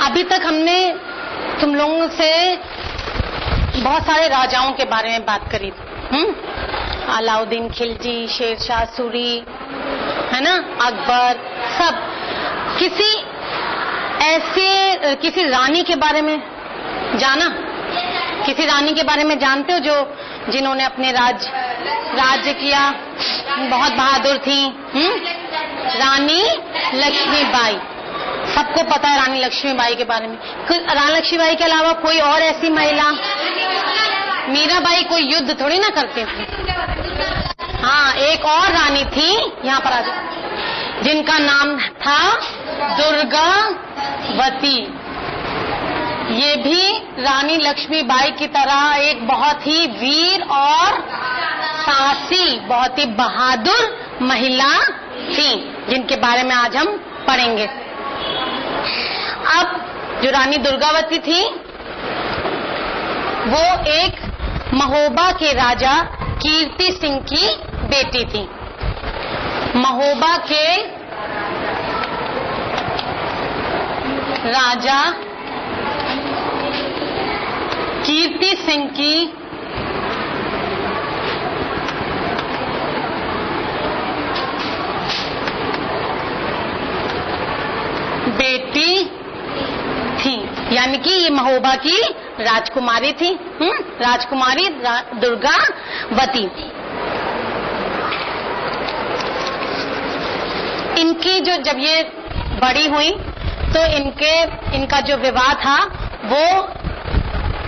अभी तक हमने तुम लोगों से बहुत सारे राजाओं के बारे में बात करी। अलाउद्दीन खिलजी, शेरशाह सूरी, है ना, अकबर, सब। किसी रानी के बारे में जाना? किसी रानी के बारे में जानते हो जिन्होंने अपने राज्य किया, बहुत बहादुर थी? रानी लक्ष्मीबाई। सबको पता है रानी लक्ष्मीबाई के बारे में। रानी लक्ष्मीबाई के अलावा कोई और ऐसी महिला? मीराबाई कोई युद्ध थोड़ी ना करती थी। हाँ, एक और रानी थी, यहाँ पर आ जाओ, जिनका नाम था दुर्गावती। ये भी रानी लक्ष्मीबाई की तरह एक बहुत ही वीर और साहसी, बहुत ही बहादुर महिला थी, जिनके बारे में आज हम पढ़ेंगे। अब जो रानी दुर्गावती थी वो एक महोबा के राजा कीर्ति सिंह की बेटी थी। महोबा के राजा कीर्ति सिंह की बेटी थी, यानी कि ये महोबा की राजकुमारी थी। राजकुमारी दुर्गावती। इनकी जब ये बड़ी हुई तो इनका जो विवाह था वो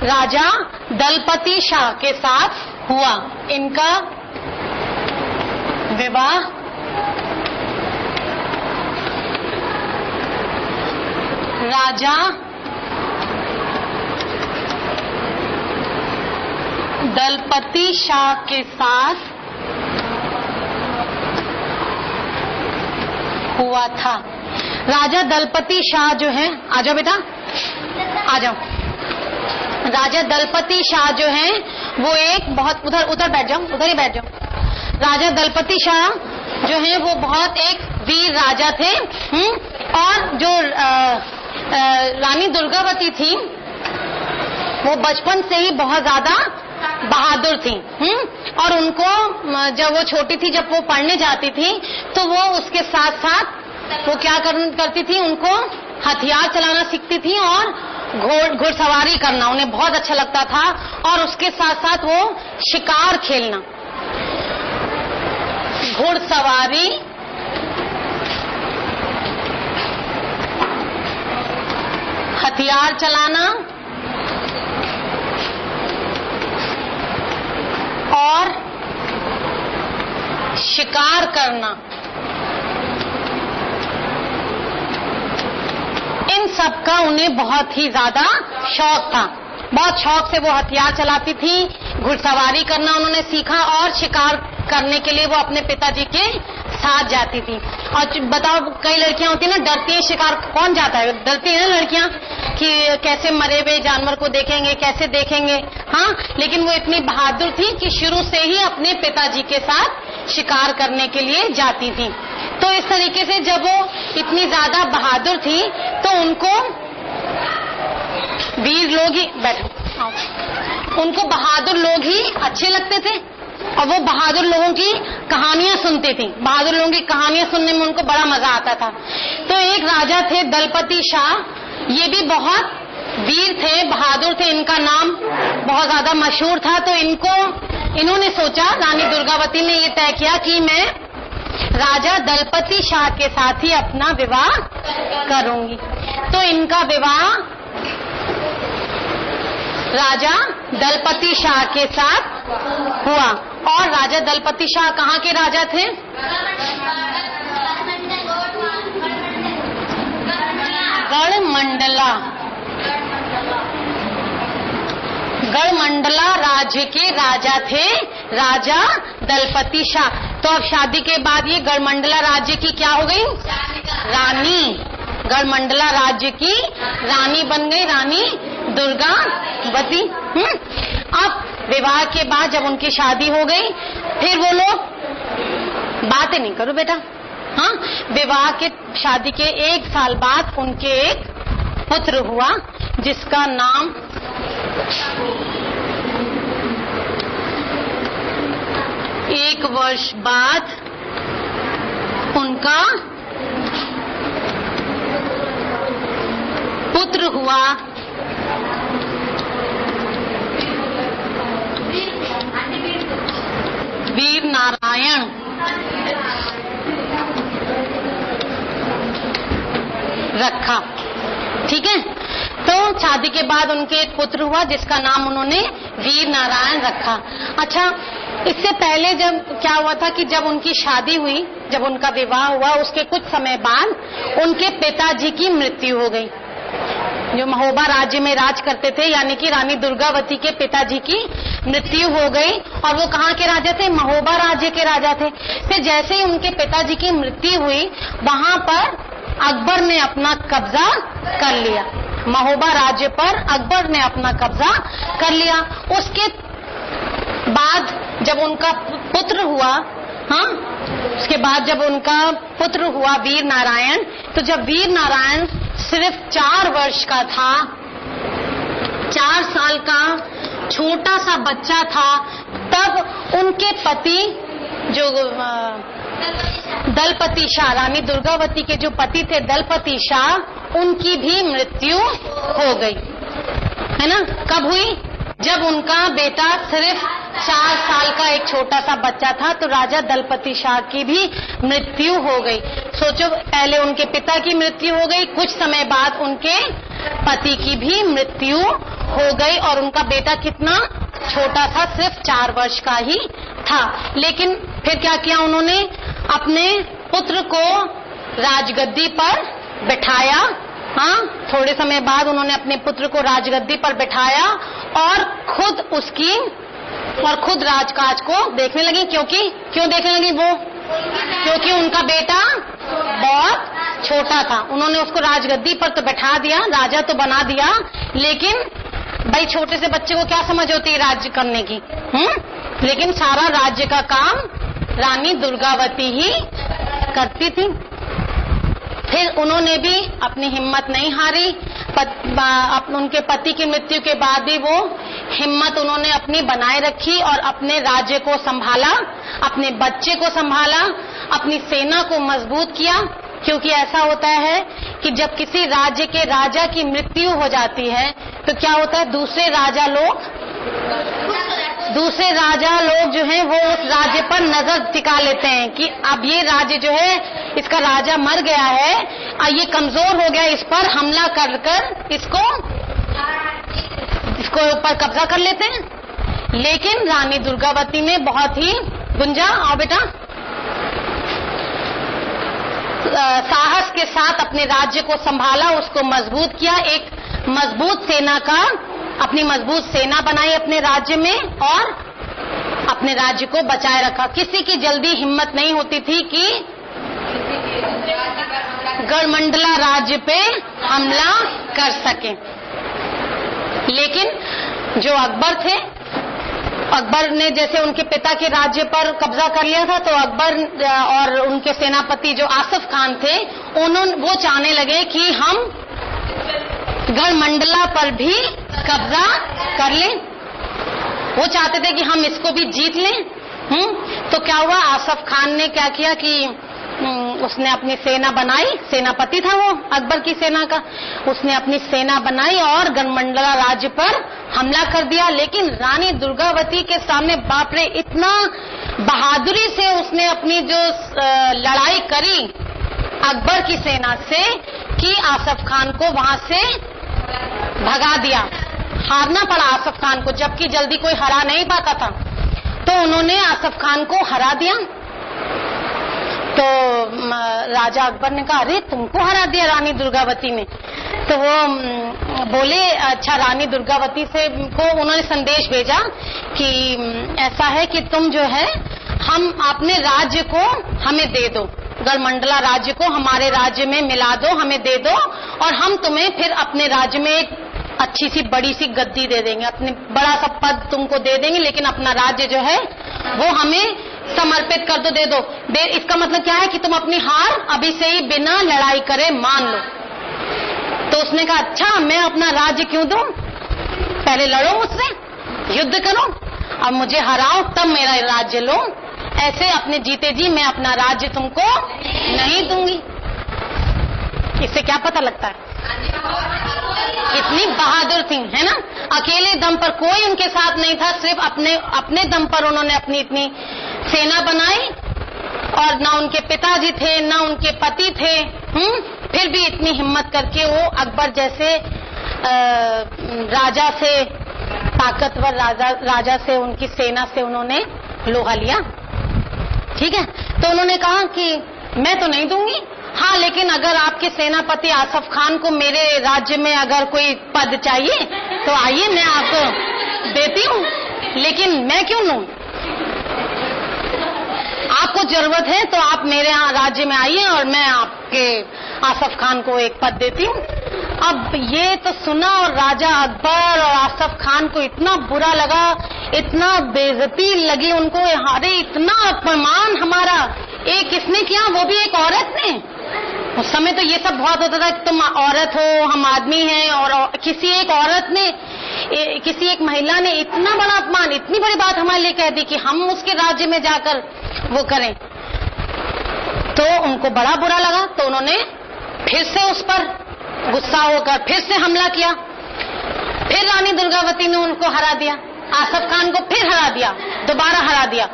राजा दलपति शाह के साथ हुआ। इनका विवाह राजा दलपति शाह के साथ हुआ था। राजा दलपति शाह जो है, आ जाओ बेटा, आ जाओ। राजा दलपति शाह जो है वो एक बहुत उधर बैठ जाओ, उधर ही बैठ जाओ। राजा दलपति शाह जो है वो बहुत एक वीर राजा थे। और जो रानी दुर्गावती थी वो बचपन से ही बहुत ज्यादा बहादुर थी। और उनको जब वो छोटी थी, जब वो पढ़ने जाती थी तो वो उसके साथ साथ वो क्या करती थी, उनको हथियार चलाना सीखती थी और घुड़सवारी करना उन्हें बहुत अच्छा लगता था। और उसके साथ साथ वो शिकार खेलना, घुड़सवारी, हथियार चलाना और शिकार करना, इन सब का उन्हें बहुत ही ज्यादा शौक था। बहुत शौक से वो हथियार चलाती थी, घुड़सवारी करना उन्होंने सीखा और शिकार करने के लिए वो अपने पिताजी के साथ जाती थी। और बताओ, कई लड़कियां होती है ना, डरती है शिकार। कौन जाता है? डरती है ना लड़कियां कि कैसे मरे हुए जानवर को देखेंगे, कैसे देखेंगे। हाँ, लेकिन वो इतनी बहादुर थी कि शुरू से ही अपने पिताजी के साथ शिकार करने के लिए जाती थी। तो इस तरीके से जब वो इतनी ज्यादा बहादुर थी तो उनको वीर लोग ही उनको बहादुर लोग ही अच्छे लगते थे और वो बहादुर लोगों की कहानियां सुनते थे। बहादुर लोगों की कहानियां सुनने में उनको बड़ा मजा आता था। तो एक राजा थे दलपति शाह, ये भी बहुत वीर थे, बहादुर थे, इनका नाम बहुत ज्यादा मशहूर था। तो इन्होंने सोचा, रानी दुर्गावती ने ये तय किया कि मैं राजा दलपति शाह के साथ ही अपना विवाह करूंगी। तो इनका विवाह राजा दलपति शाह के साथ हुआ। और राजा दलपति शाह कहाँ के राजा थे? गढ़मंडला राज्य के राजा थे राजा दलपति शाह। तो अब शादी के बाद ये गढ़मंडला राज्य की क्या हो गई? रानी। गढ़मंडला राज्य की रानी बन गई, रानी दुर्गावती। अब विवाह के बाद जब उनकी शादी हो गई, फिर वो लोग बातें नहीं करो बेटा। हाँ, विवाह के शादी के 1 साल बाद उनके एक पुत्र हुआ जिसका नाम एक वर्ष बाद उनका पुत्र हुआ वीर नारायण। रखा। ठीक है, तो शादी के बाद उनके एक पुत्र हुआ जिसका नाम उन्होंने वीर नारायण रखा। अच्छा, इससे पहले जब क्या हुआ था कि जब उनकी शादी हुई, जब उनका विवाह हुआ, उसके कुछ समय बाद उनके पिताजी की मृत्यु हो गई। जो महोबा राज्य में राज करते थे, यानी कि रानी दुर्गावती के पिताजी की मृत्यु हो गई। और वो कहाँ के राजा थे? महोबा राज्य के राजा थे। फिर जैसे ही उनके पिताजी की मृत्यु हुई, वहां पर अकबर ने अपना कब्जा कर लिया। महोबा राज्य पर अकबर ने अपना कब्जा कर लिया। उसके बाद जब उनका पुत्र हुआ, हाँ, उसके बाद जब उनका पुत्र हुआ वीर नारायण, तो जब वीर नारायण सिर्फ 4 वर्ष का था, 4 साल का छोटा सा बच्चा था, तब उनके पति जो दलपति शाह, रानी दुर्गावती के जो पति थे दलपति शाह, उनकी भी मृत्यु हो गई, है ना। कब हुई? जब उनका बेटा सिर्फ 4 साल का एक छोटा सा बच्चा था, तो राजा दलपति शाह की भी मृत्यु हो गई। सोचो, पहले उनके पिता की मृत्यु हो गई, कुछ समय बाद उनके पति की भी मृत्यु हो गई, और उनका बेटा कितना छोटा था, सिर्फ 4 वर्ष का ही था। लेकिन फिर क्या किया उन्होंने? अपने पुत्र को राजगद्दी पर बिठाया। हाँ, थोड़े समय बाद उन्होंने अपने पुत्र को राजगद्दी पर बिठाया और खुद राजकाज को देखने लगी। क्यों देखने लगी वो? क्योंकि उनका बेटा बहुत छोटा था। उन्होंने उसको राजगद्दी पर तो बैठा दिया, राजा तो बना दिया, लेकिन भाई छोटे से बच्चे को क्या समझ होती है राज्य करने की? लेकिन सारा राज्य का काम रानी दुर्गावती ही करती थी। फिर उन्होंने भी अपनी हिम्मत नहीं हारी। उनके पति की मृत्यु के बाद भी वो हिम्मत उन्होंने अपनी बनाए रखी और अपने राज्य को संभाला, अपने बच्चे को संभाला, अपनी सेना को मजबूत किया। क्योंकि ऐसा होता है कि जब किसी राज्य के राजा की मृत्यु हो जाती है तो क्या होता है, दूसरे राजा लोग जो हैं वो उस राज्य पर नजर टिका लेते हैं कि अब ये राज्य जो है, इसका राजा मर गया है, ये कमजोर हो गया, इस पर हमला कर इसको ऊपर कब्जा कर लेते हैं। लेकिन रानी दुर्गावती ने बहुत ही गुंजा, आओ बेटा, साहस के साथ अपने राज्य को संभाला, उसको मजबूत किया, एक मजबूत सेना का, अपनी मजबूत सेना बनाई अपने राज्य में और अपने राज्य को बचाए रखा। किसी की जल्दी हिम्मत नहीं होती थी कि गढ़मंडला राज्य पे हमला कर सके। लेकिन जो अकबर थे, अकबर ने जैसे उनके पिता के राज्य पर कब्जा कर लिया था, तो अकबर और उनके सेनापति जो आसिफ खान थे, वो चाहने लगे कि हम गढ़मंडला पर भी कब्जा कर लें। वो चाहते थे कि हम इसको भी जीत लें। तो क्या हुआ, आसिफ खान ने क्या किया कि उसने अपनी सेना बनाई, सेनापति था वो अकबर की सेना का, उसने अपनी सेना बनाई और गढ़मंडला राज्य पर हमला कर दिया। लेकिन रानी दुर्गावती के सामने बाप रे, इतना बहादुरी से उसने अपनी जो लड़ाई करी अकबर की सेना से कि आसिफ खान को वहां से भगा दिया। हारना पड़ा आसिफ खान को, जबकि जल्दी कोई हरा नहीं पाता था, तो उन्होंने आसिफ खान को हरा दिया। तो राजा अकबर ने कहा, अरे तुमको हरा दिया रानी दुर्गावती ने? तो वो बोले, अच्छा, रानी दुर्गावती से को उन्होंने संदेश भेजा कि ऐसा है कि तुम जो है, हम अपने राज्य को हमें दे दो, गढ़मंडला राज्य को हमारे राज्य में मिला दो, हमें दे दो, और हम तुम्हें फिर अपने राज्य में एक अच्छी सी बड़ी सी गद्दी दे देंगे, अपने बड़ा सा पद तुमको दे देंगे, लेकिन अपना राज्य जो है वो हमें समर्पित कर दो, दे दो। इसका मतलब क्या है कि तुम अपनी हार अभी से ही बिना लड़ाई करे मान लो। तो तो उसने कहा अच्छा मैं अपना राज्य क्यों दूं, पहले लड़ो मुझसे, युद्ध करो, अब मुझे हराओ तब मेरा राज्य लो, ऐसे अपने जीते जी मैं अपना राज्य तुमको नहीं दूंगी। इससे क्या पता लगता है कितनी बहादुर थी, है ना। अकेले दम पर कोई उनके साथ नहीं था, सिर्फ अपने दम पर उन्होंने अपनी इतनी सेना बनाई, और ना उनके पिताजी थे ना उनके पति थे, फिर भी इतनी हिम्मत करके वो अकबर जैसे राजा से, ताकतवर राजा से, उनकी सेना से उन्होंने लोहा लिया। ठीक है, तो उन्होंने कहा कि मैं तो नहीं दूंगी, हाँ लेकिन अगर आपके सेनापति आसफ खान को मेरे राज्य में अगर कोई पद चाहिए तो आइए मैं आपको देती हूँ, लेकिन मैं क्यों लूं, आपको जरूरत है तो आप मेरे यहाँ राज्य में आइए और मैं आपके आसफ खान को एक पद देती हूँ। अब ये तो सुना और राजा अकबर और आसफ खान को इतना बुरा लगा, इतना बेइज्जती लगी उनको, अरे इतना अपमान हमारा एक किसने किया, वो भी एक औरत ने। उस समय तो ये सब बहुत होता था कि तुम औरत हो हम आदमी हैं, और किसी एक औरत ने, किसी एक महिला ने इतना बड़ा अपमान, इतनी बड़ी बात हमारे लिए कह दी कि हम उसके राज्य में जाकर वो करें, तो उनको बड़ा बुरा लगा। तो उन्होंने फिर से उस पर गुस्सा होकर फिर से हमला किया, फिर रानी दुर्गावती ने उनको हरा दिया, आसफ खान को फिर हरा दिया, दोबारा हरा दिया।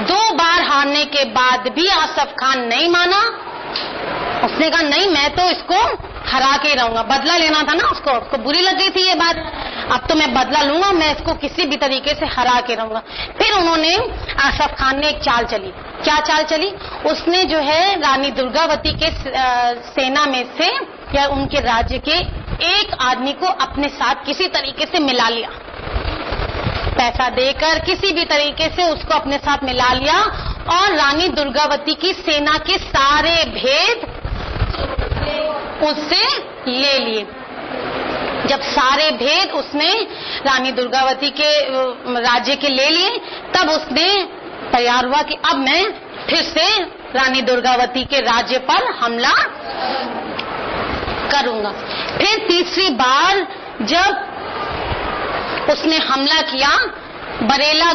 2 बार हारने के बाद भी आसफ खान नहीं माना, उसने कहा नहीं मैं तो इसको हरा के ही रहूंगा, बदला लेना था ना उसको बुरी लग गई थी ये बात, अब तो मैं बदला लूंगा, मैं इसको किसी भी तरीके से हरा के रहूंगा। फिर उन्होंने, आसफ खान ने एक चाल चली, क्या चाल चली, उसने जो है रानी दुर्गावती के सेना में से या उनके राज्य के एक आदमी को अपने साथ किसी तरीके से मिला लिया, पैसा देकर किसी भी तरीके से उसको अपने साथ मिला लिया, और रानी दुर्गावती की सेना के सारे भेद उससे ले लिए। जब सारे भेद उसने रानी दुर्गावती के राज्य के ले लिए, तब उसने तैयार हुआ कि अब मैं फिर से रानी दुर्गावती के राज्य पर हमला करूंगा। फिर तीसरी बार जब उसने हमला किया बरेला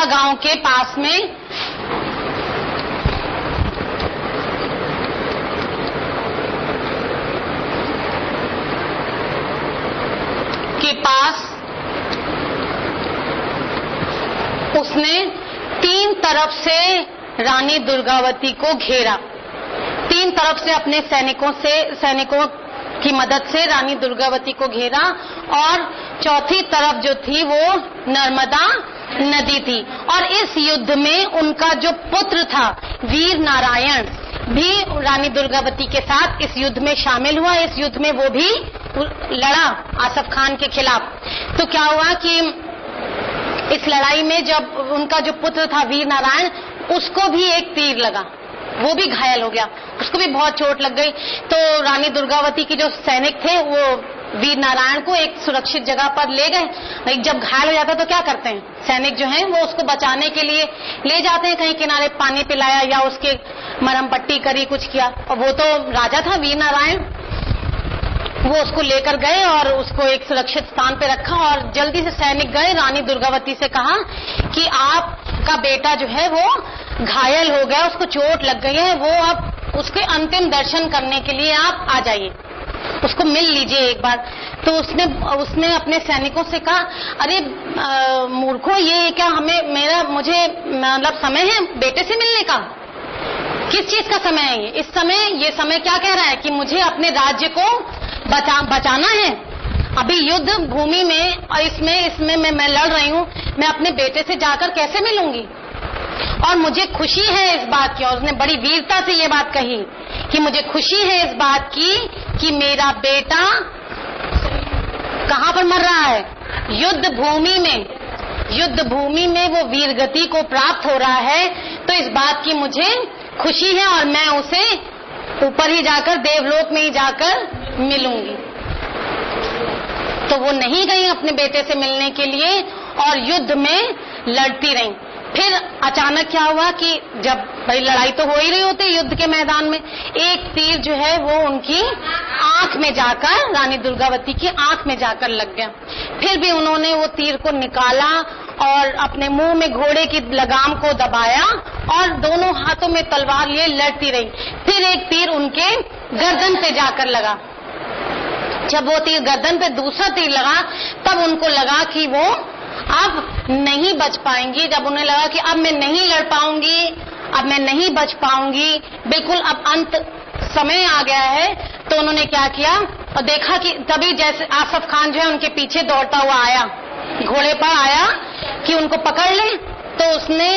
गांव के पास में उसने 3 तरफ से रानी दुर्गावती को घेरा, 3 तरफ से अपने सैनिकों की मदद से रानी दुर्गावती को घेरा, और चौथी तरफ जो थी वो नर्मदा नदी थी। और इस युद्ध में उनका जो पुत्र था वीर नारायण भी रानी दुर्गावती के साथ इस युद्ध में शामिल हुआ। इस युद्ध में वो भी लड़ा आसफ खान के खिलाफ। तो क्या हुआ कि इस लड़ाई में जब उनका जो पुत्र था वीर नारायण, उसको भी एक तीर लगा, वो भी घायल हो गया, उसको भी बहुत चोट लग गई। तो रानी दुर्गावती के जो सैनिक थे वो वीर नारायण को एक सुरक्षित जगह पर ले गए। जब घायल हो जाता तो क्या करते हैं सैनिक जो हैं, वो उसको बचाने के लिए ले जाते हैं, कहीं किनारे पानी पिलाया या उसके मरहम पट्टी करी, कुछ किया। और वो तो राजा था वीर नारायण, वो उसको लेकर गए और उसको एक सुरक्षित स्थान पे रखा। और जल्दी से सैनिक गए, रानी दुर्गावती से कहा कि आपका बेटा जो है वो घायल हो गया, उसको चोट लग गई है, वो अब उसके अंतिम दर्शन करने के लिए आप आ जाइए, उसको मिल लीजिए एक बार। तो उसने अपने सैनिकों से कहा, अरे मूर्खों, ये क्या मुझे मतलब समय है बेटे से मिलने का? किस चीज का समय है ये समय क्या कह रहा है कि मुझे अपने राज्य को बचाना है। अभी युद्ध भूमि में और इसमें मैं लड़ रही हूँ, मैं अपने बेटे से जाकर कैसे मिलूंगी? और मुझे खुशी है इस बात की, और उसने बड़ी वीरता से ये बात कही कि मुझे खुशी है इस बात की कि मेरा बेटा कहाँ पर मर रहा है? युद्ध भूमि में वो वीरगति को प्राप्त हो रहा है। तो इस बात की मुझे खुशी है और मैं उसे ऊपर ही जाकर, देवलोक में ही जाकर मिलूंगी। तो वो नहीं गई अपने बेटे से मिलने के लिए और युद्ध में लड़ती रही। फिर अचानक क्या हुआ कि जब भाई लड़ाई तो हो ही रही होती युद्ध के मैदान में, एक तीर जो है वो उनकी आंख में जाकर, रानी दुर्गावती की आंख में जाकर लग गया। फिर भी उन्होंने वो तीर को निकाला और अपने मुंह में घोड़े की लगाम को दबाया और दोनों हाथों में तलवार लिए लड़ती रही। फिर एक तीर उनके गर्दन पे जाकर लगा। जब वो तीर गर्दन पे दूसरा तीर लगा तब उनको लगा कि वो अब नहीं बच पाएंगी। जब उन्हें लगा कि अब मैं नहीं लड़ पाऊंगी, अब मैं नहीं बच पाऊंगी, बिल्कुल अब अंत समय आ गया है, तो उन्होंने क्या किया और देखा कि तभी जैसे आसफ खान जो है उनके पीछे दौड़ता हुआ आया, घोड़े पर आया कि उनको पकड़ ले। तो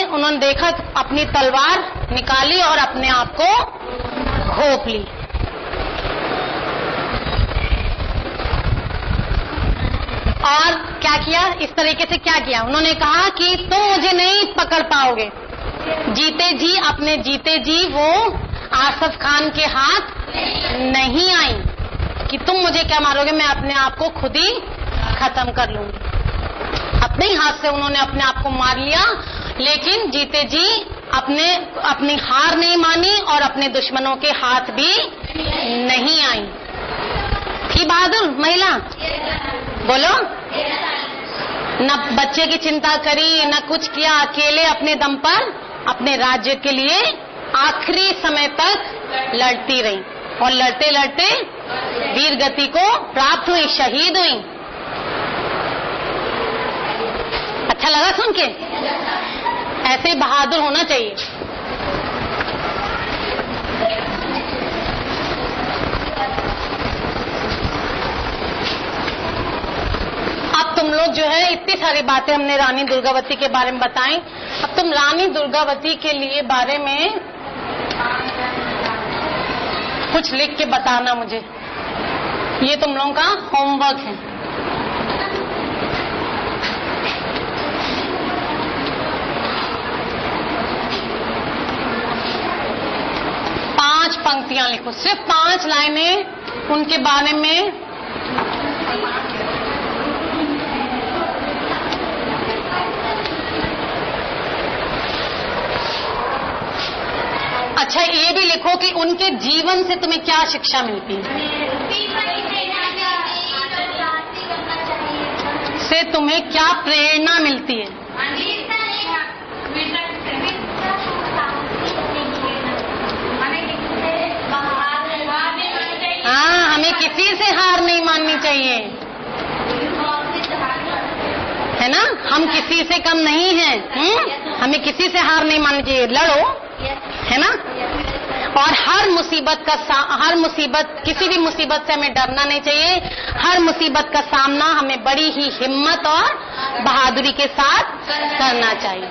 उन्होंने देखा अपनी तलवार निकाली और अपने आप को घोंप ली। और क्या किया, इस तरीके से क्या किया, उन्होंने कहा कि तुम मुझे नहीं पकड़ पाओगे। जीते जी, अपने जीते जी वो आसफ खान के हाथ नहीं आई कि तुम मुझे क्या मारोगे, मैं अपने आप को खुद ही खत्म कर लूंगी। अपने ही हाथ से उन्होंने अपने आप को मार लिया, लेकिन जीते जी अपनी हार नहीं मानी और अपने दुश्मनों के हाथ भी नहीं आई। थी बहादुर महिला, बोलो। न बच्चे की चिंता करी, न कुछ किया, अकेले अपने दम पर अपने राज्य के लिए आखिरी समय तक लड़ती रही और लड़ते लड़ते वीर गति को प्राप्त हुई, शहीद हुई। अच्छा लगा सुन के? ऐसे बहादुर होना चाहिए। अब तुम लोग जो है इतनी सारी बातें हमने रानी दुर्गावती के बारे में बताई, अब तुम रानी दुर्गावती के लिए बारे में कुछ लिख के बताना मुझे। ये तुम लोगों का होमवर्क है। पांच पंक्तियां लिखो, सिर्फ 5 लाइनें उनके बारे में। अच्छा, ये भी लिखो कि उनके जीवन से तुम्हें क्या शिक्षा मिलती है, से तुम्हें क्या प्रेरणा मिलती है। हाँ, हमें किसी से हार नहीं माननी चाहिए, है ना। हम किसी से कम नहीं हैं। हमें किसी से हार नहीं माननी चाहिए, लड़ो, है ना। और हर मुसीबत, किसी भी मुसीबत से हमें डरना नहीं चाहिए। हर मुसीबत का सामना हमें बड़ी ही हिम्मत और बहादुरी के साथ करना चाहिए।